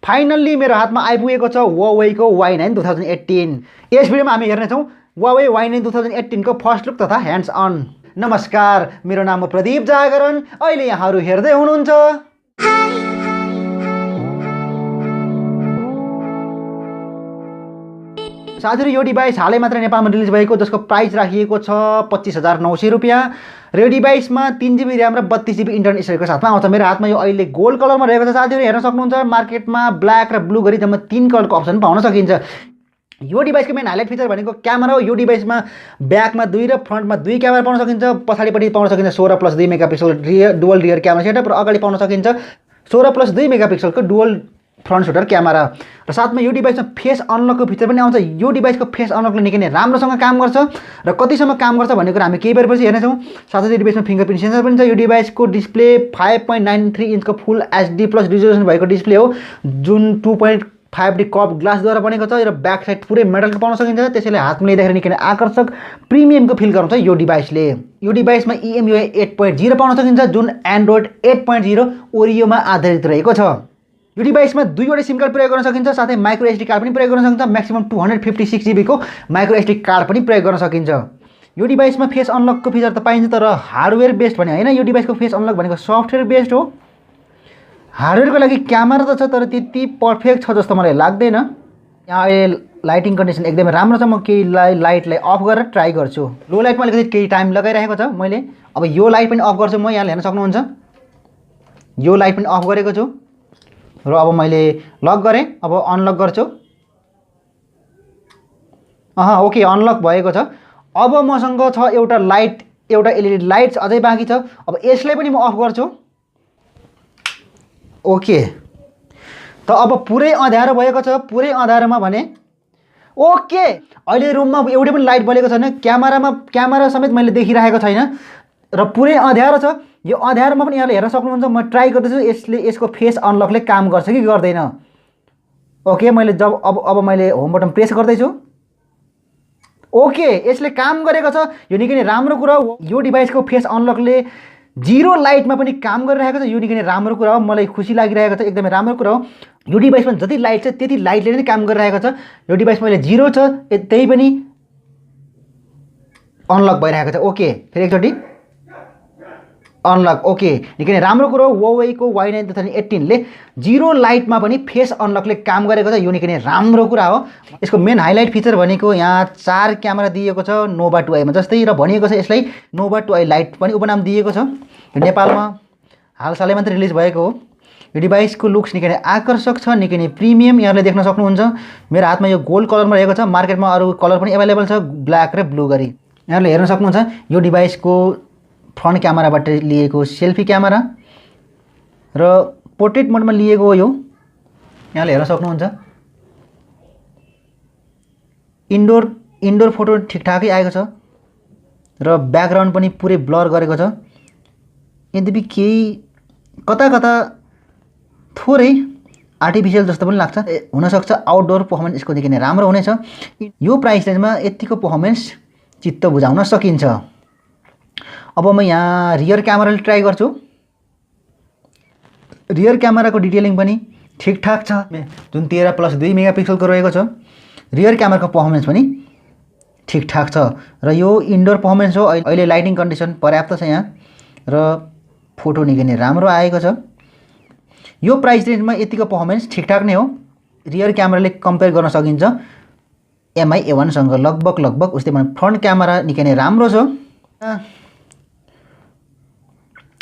Finally मेरो हातमा आइपुगेको छ Huawei को Y9 2018। यस भिडियोमा हामी हेर्नेछौँ Huawei Y9 2018 को फर्स्ट लुक तथा ह्यान्ड्स अन। नमस्कार, मेरो नाम हो प्रदीप जागरण। अहिले यहाँहरू हेर्दै हुनुहुन्छ साथीहरु, यो डिभाइस हालै मात्र नेपालमा रिलिज भएको, जसको प्राइस राखिएको छ 25,900 रुपैयाँ र यो डिभाइसमा 3GB र्याम र 32GB इन्टरनल स्टोरेजको साथमा आउँछ। मेरो हातमा यो अहिले गोल्ड कलरमा रहेको छ। साथीहरु हेर्न सक्नुहुन्छ, मार्केटमा ब्ल्याक र ब्लू गरी जम्मा 3 कलरको अप्सन पाउन सकिन्छ। यो डिभाइसको मेन हाइलाइट फिचर भनेको क्यामेरा हो। यो डिभाइसमा ब्याकमा 2 र फ्रन्टमा 2 क्यामेरा पाउन सकिन्छ। पछाडिपट्टि पाउन सकिन्छ 16+2 megapixel dual rear camera setup र अगाडि पाउन सकिन्छ 16+2 मेगापिक्सलको डुअल फ्रन्ट सुटर क्यामेरा र साथमा यो डिभाइसमा फेस अनलकको फिचर पनि आउँछ। यो डिभाइसको फेस अनलकले निकै नै राम्रोसँग काम गर्छ र कतिसम्म काम गर्छ भन्ने कुरा हामी केही बेरपछि हेर्नेछौँ। साथै यो डिभाइसमा फिङ्गरप्रिन्ट सेन्सर पनि छ। यो डिभाइसको डिस्प्ले 5.93 इन्चको फुल HD प्लस रिजोल्युसन भएको डिस्प्ले हो, जुन 2.5D कर्भ ग्लासद्वारा बनेको छ र ब्याक साइड पुरै मेटलको पाउन सकिन्छ। त्यसैले हातमा लिँदाखेरि निकै नै आकर्षक प्रिमियमको फिल गराउँछ यो डिभाइसले। यो डिभाइसमा EMUI 8.0 पाउन सकिन्छ, जुन एन्ड्रोइड 8.0 ओरियोमा आधारित रहेको छ। यो डिभाइसमा 2वटा सिम कार्ड प्रयोग गर्न सकिन्छ, साथै माइक्रो SD कार्ड पनि प्रयोग गर्न सकिन्छ। म्याक्सिमम 256GB को माइक्रो SD कार्ड पनि प्रयोग गर्न सकिन्छ। यो डिभाइसमा फेस अनलकको फिचर त पाइन्छ, तर हार्डवेयर बेस्ड भने होइन। यो डिभाइसको फेस अनलक भनेको सफ्टवेयर बेस्ड हो। हार्डवेयरको लागि क्यामेरा त छ, तर त्यति पर्फेक्ट छ जस्तो मलाई लाग्दैन। यहाँ अहिले लाइटिङ कन्डिसन एकदमै राम्रो छ। म केही लाइटलाई अफ गरेर ट्राई गर्छु। लो लाइटमा अलिकति केही टाइम लगाइरहेको छ मैले। अब यो लाइट पनि अफ गर्छु म। यहाँले हेर्न सक्नुहुन्छ, यो लाइट पनि अफ गरेको छु र अब मैले लक गरेँ। अब अनलक गर्छु। ओके, अनलक भएको छ। अब मसँग छ एउटा लाइट, एउटा LED लाइट अझै बाँकी छ। अब यसलाई पनि म अफ गर्छु। ओके, त अब पुरै अँध्यारो भएको छ। पुरै अँध्यारोमा भने ओके, अहिले रुममा एउटै पनि लाइट बलेको छैन। क्यामेरा समेत मैले देखिरहेको छैन र पुरै अँध्यारो छ। यो अँध्यारोमा पनि यहाँले हेर्न सक्नुहुन्छ। म ट्राई गर्दैछु यसको फेस अनलकले काम गर्छ कि गर्दैन। ओके, मैले अब मैले होम बटन प्रेस गर्दैछु। ओके, यसले काम गरेको छ। यो निकै नै राम्रो कुरा हो। यो डिभाइसको फेस अनलकले 0 लाइटमा पनि काम गरिरहेको छ। यो निकै नै राम्रो कुरा हो, मलाई खुसी लागिरहेको छ। एकदमै राम्रो कुरा हो। यो डिभाइसमा जति लाइट छ त्यति लाइटले नै काम गरिरहेको छ। यो डिभाइस मैले 0 छ त्यही पनि अनलक भइरहेको छ। ओके, फेरि एकचोटि अनलक। ओके, निकै नै राम्रो कुरो। Huawei को Y9 2018 ले 0 लाइटमा पनि फेस अनलकले काम गरेको छ। यो निकै नै राम्रो कुरा हो। यसको मेन हाइलाइट फिचर भनेको यहाँ 4 क्यामेरा दिएको छ Nova 2i मा जस्तै, र भनिएको छ यसलाई Nova 2i लाइट पनि उपनाम दिएको छ। यो नेपालमा हालसालै मात्र रिलिज भएको हो। यो डिभाइसको लुक्स निकै नै आकर्षक छ, निकै नै प्रिमियम। यहाँले देख्न सक्नुहुन्छ मेरो हातमा यो गोल्ड कलरमा रहेको छ। मार्केटमा अरू कलर पनि एभाइलेबल छ, ब्ल्याक र ब्लू गरी। यहाँले हेर्न सक्नुहुन्छ यो डिभाइसको फ्रन्ट क्यामेराबाट लिएको सेल्फी क्यामेरा र पोर्ट्रेट मोडमा लिएको हो यो। यहाँले हेर्न सक्नुहुन्छ इन्डोर फोटो ठिकठाकै आएको छ र ब्याकग्राउन्ड पनि पुरै ब्लर गरेको छ। यद्यपि केही कता थोरै आर्टिफिसियल जस्तो पनि लाग्छ। हुनसक्छ आउटडोर पर्फर्मेन्स यसको निकै नै राम्रो हुनेछ। यो प्राइस रेन्जमा यतिको पर्फर्मेन्स चित्त बुझाउन सकिन्छ। अब म यहाँ रियर क्यामेराले ट्राई गर्छु। रियर क्यामेराको डिटेलिङ पनि ठिकठाक छ, जुन 13+2 मेगापिक्सलको रहेको छ। रियर क्यामेराको पर्फर्मेन्स पनि ठिकठाक छ र यो इन्डोर पर्फर्मेन्स हो। अहिले लाइटिङ कन्डिसन पर्याप्त छ यहाँ र फोटो निकै नै राम्रो आएको छ। यो प्राइस रेन्जमा यतिको पर्फर्मेन्स ठिकठाक नै हो। रियर क्यामेराले कम्पेयर गर्न सकिन्छ MI A1 सँग लगभग उस्तै। फ्रन्ट क्यामेरा निकै नै राम्रो छ।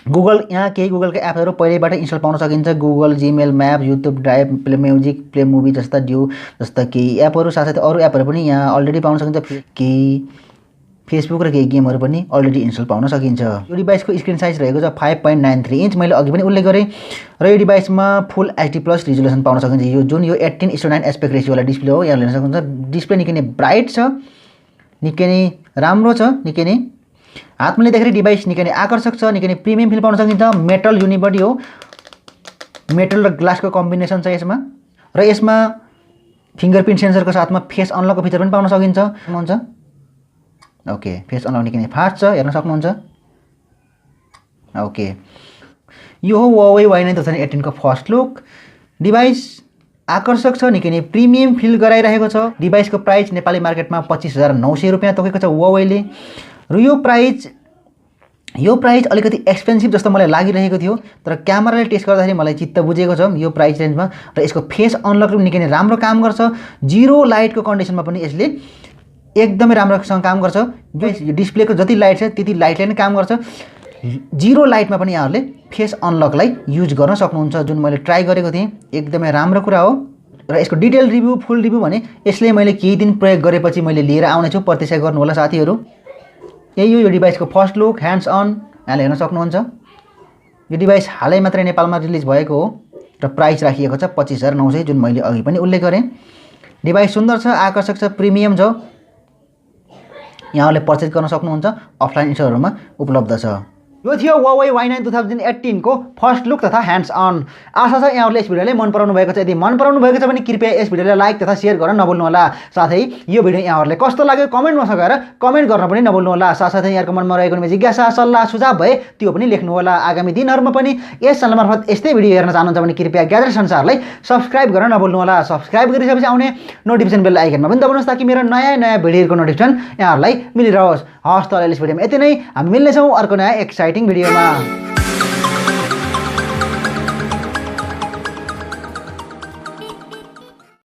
गुगल, यहाँ केही गुगलका एपहरू पहिल्यैबाट इन्स्टल पाउन सकिन्छ। Google, Gmail, map, YouTube, drive, play music, play movie जस्ता जस्ता केही एपहरू, साथसाथै अरू एपहरू पनि यहाँ अलरेडी पाउन सकिन्छ। केही फेसबुक र केही गेमहरू पनि अलरेडी इन्स्टल पाउन सकिन्छ। यो डिभाइसको स्क्रिन साइज रहेको छ 5.93 इन्च, मैले अघि पनि उल्लेख गरेँ। र यो डिभाइसमा फुल HD प्लस रिजोल्युसन पाउन सकिन्छ। यो जुन यो 18:9 एस्पेक्ट रेसियोवाला डिस्प्ले हो। यहाँ हेर्न सक्नुहुन्छ डिस्प्ले निकै नै ब्राइट छ, निकै नै राम्रो छ। निकै नै हातमा लिँदाखेरि डिभाइस निकै नै आकर्षक छ, निकै नै प्रिमियम फिल पाउन सकिन्छ। मेटल युनिबडी हो, मेटल र ग्लासको कम्बिनेसन छ यसमा। र यसमा फिङ्गरप्रिन्ट सेन्सरको साथमा फेस अनलकको फिचर पनि पाउन सकिन्छ। ओके, फेस अनलक निकै नै फास्ट छ, हेर्न सक्नुहुन्छ। ओके, यो हो Huawei Y9 2018 को फर्स्ट लुक। डिभाइस आकर्षक छ, निकै नै प्रिमियम फिल गराइरहेको छ। डिभाइसको प्राइस नेपाली मार्केटमा 25,900 रुपियाँ तोकेको छ Huawei-ले र यो प्राइस अलिकति एक्सपेन्सिभ जस्तो मलाई लागिरहेको थियो, तर क्यामेराले टेस्ट गर्दाखेरि मलाई चित्त बुझेको छ यो प्राइस रेन्जमा। र यसको फेस अनलक पनि निकै नै राम्रो काम गर्छ। जिरो लाइटको कन्डिसनमा पनि यसले एकदमै राम्रोसँग काम गर्छ। यो डिस्प्लेको जति लाइट छ त्यति लाइटले नै काम गर्छ। जिरो लाइटमा पनि यहाँहरूले फेस अनलकलाई युज गर्न सक्नुहुन्छ, जुन मैले ट्राई गरेको थिएँ। एकदमै राम्रो कुरा हो। र यसको डिटेल रिभ्यू, फुल रिभ्यू भने यसले मैले केही दिन प्रयोग गरेपछि मैले लिएर आउनेछु, प्रतीक्षा गर्नु होला साथीहरू। यही हो यो डिभाइसको फर्स्ट लुक, ह्यान्ड्स अन, यहाँले हेर्न सक्नुहुन्छ। यो डिभाइस हालै मात्रै नेपालमा रिलिज भएको हो र प्राइस राखिएको छ 25,900, जुन मैले अघि पनि उल्लेख गरेँ। डिभाइस सुन्दर छ, आकर्षक छ, प्रिमियम छ। यहाँहरूले पर्चेज गर्न सक्नुहुन्छ, अफलाइन स्टोरहरूमा उपलब्ध छ। यो थियो Huawei Y9 2018 को फर्स्ट लुक तथा ह्यान्ड्स अन। आशा छ यहाँहरूले यस भिडियोलाई मन पराउनु भएको छ। यदि मन पराउनु भएको छ भने कृपया यस भिडियोलाई लाइक तथा शेयर गर्न नभुल्नु होला। साथै यो भिडियो यहाँहरूले कस्तो लाग्यो कमेन्टमा गएर कमेन्ट गर्न पनि नभुल्नु होला। साथसाथै यहाँको मनमा रहेको कुनै जिज्ञासा, सल्लाह, सुझाव भए त्यो पनि लेख्नु होला। आगामी दिनहरूमा पनि यस च्यानल मार्फत यस्तै भिडियो हेर्न चाहनुहुन्छ भने कृपया ग्याजेट संसारलाई सब्स्क्राइब गर्न नभुल्नु होला। सब्स्क्राइब गरिसकेपछि आउने नोटिफिकेसन बेल आइकनमा पनि दबाउनुहोस् ताकि मेरो नयाँ भिडियोहरूको नोटिफिकेसन यहाँहरूलाई मिलिरहोस्। हस् त यस भिडियोमा यति नै। हामी मिल्नेछौँ अर्को नयाँ एक्साइटिङ भिडियोमा।